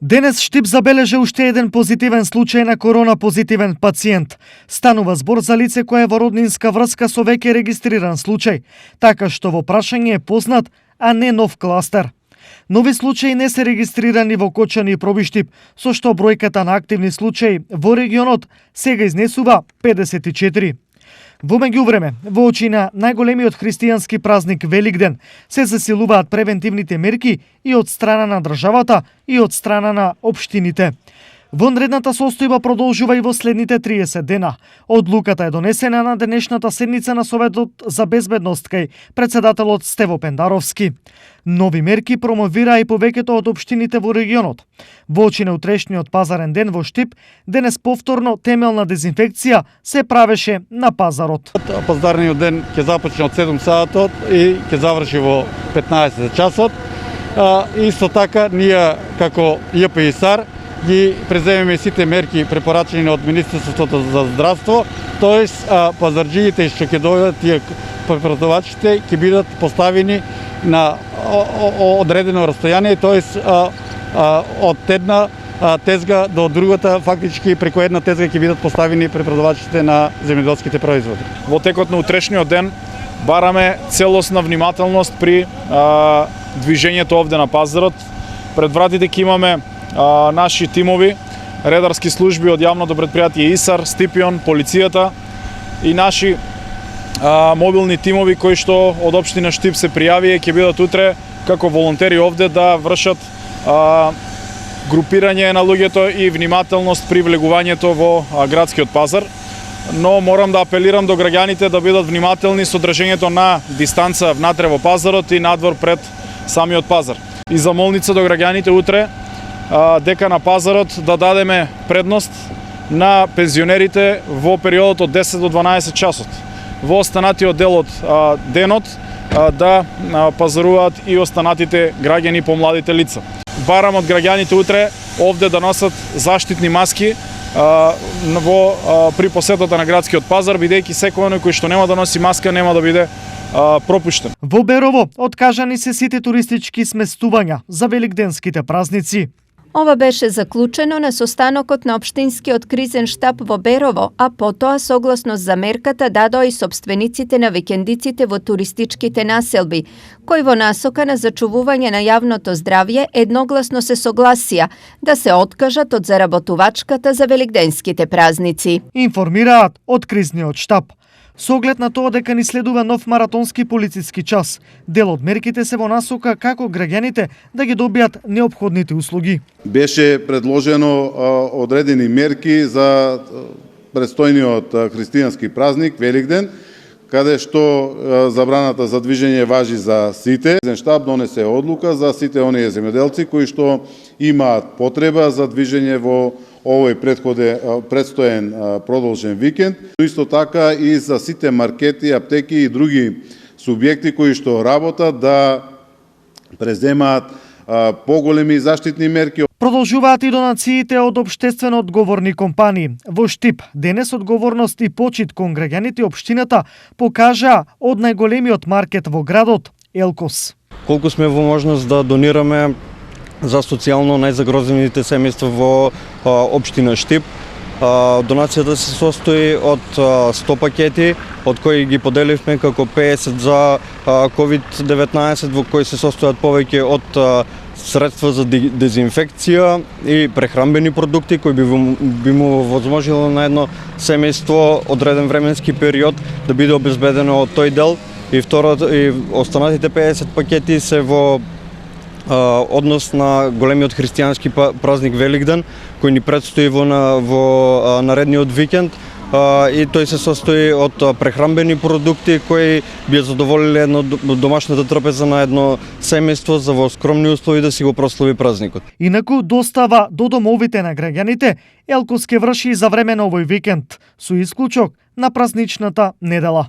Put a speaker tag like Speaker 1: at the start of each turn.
Speaker 1: Денес Штип забележа уште еден позитивен случај на корона позитивен пациент. Станува збор за лице кое е во роднинска врска со веќе регистриран случај, така што во прашање е познат, а не нов кластер. Нови случаи не се регистрирани во Кочани и Пробиштип, со што бројката на активни случаи во регионот сега изнесува 54. Во меѓувреме, во очи на најголемиот христијански празник Великден, се засилуваат превентивните мерки и од страна на државата и од страна на општините. Вонредната состојба продолжува и во следните 30 дена. Одлуката е донесена на денешната седница на Советот за безбедност кај председателот Стево Пендаровски. Нови мерки промовира и повеќето од општините во регионот. Во очи на утрешниот пазарен ден во Штип, денес повторно темелна дезинфекција се правеше на пазарот.
Speaker 2: Пазарниот ден ќе започне од 7 сатот и ќе заврши во 15 часот. Исто така, ние како ЈПИСАР ги преземеме сите мерки препорачени од Министерството за здравство, тоест пазарџиите што ќе дојдат, тие препродавачите ќе бидат поставени на одредено расстојание, тоест од една тезга до другата, фактички преку една тезга ќе бидат поставени препродавачите на земјоделските производи.
Speaker 3: Во текот на утрешниот ден бараме целосна внимателност при движењето овде на пазарот. Пред вратите ќе имаме наши тимови, редарски служби од јавното претпријатие ИСАР, Стипион, полицијата и наши мобилни тимови кои што од општина Штип се пријавија ќе бидат утре како волонтери овде да вршат групирање на луѓето и внимателност при влегувањето во градскиот пазар. Но морам да апелирам до граѓаните да бидат внимателни со држењето на дистанца внатре во пазарот и надвор пред самиот пазар. И замолница до граѓаните утре дека на пазарот да дадеме предност на пензионерите во периодот од 10 до 12 часот. Во останатиот дел од денот да пазаруваат и останатите граѓани помладите лица. Барам од граѓаните утре овде да носат заштитни маски при посетата на градскиот пазар, бидејќи секој оној кој што нема да носи маска нема да биде пропуштен.
Speaker 1: Во Берово откажани се сите туристички сместувања за великденските празници.
Speaker 4: Ова беше заклучено на состанокот на Општинскиот кризен штаб во Берово, а потоа согласно замерката дадоа и сопствениците на викендиците во туристичките населби, кои во насока на зачувување на јавното здравје едногласно се согласија да се откажат од заработувачката за великденските празници.
Speaker 1: Информираат од кризниот штаб. Со оглед на тоа дека ни следува нов маратонски полициски час, дел од мерките се во насока како граѓаните да ги добијат неопходните услуги.
Speaker 5: Беше предложено одредени мерки за престојниот христијански празник Великден, каде што забраната за движење важи за сите. Штаб донесе одлука за сите оние земјоделци кои што имаат потреба за движење во овој предстоен продолжен викенд. Исто така и за сите маркети, аптеки и други субјекти кои што работат да преземаат поголеми заштитни мерки.
Speaker 1: Продолжуваат и донациите од општествено одговорни компании. Во Штип денес одговорност и почит кон граѓаните општината покажа од најголемиот маркет во градот Елкос.
Speaker 6: Колку сме во можност да донираме за социјално најзагрозените семејства во општина Штип. Донацијата се состои од 100 пакети, од кои ги поделивме како 50 за COVID-19, во кои се состојат повеќе од средства за дезинфекција и прехранбени продукти кои би му возможило на едно семејство одреден временски период да биде обезбедено од тој дел. И останатите 50 пакети се во однос на големиот христијански празник Великден, кој ни предстои во наредниот викенд, и тој се состои од прехранбени продукти кои би задоволиле домашната трпеза на едно семејство за во скромни услови да си го прослави празникот.
Speaker 1: Инаку достава до домовите на граѓаните Елкос ке врши и за време на овој викенд, со исклучок на празничната недела.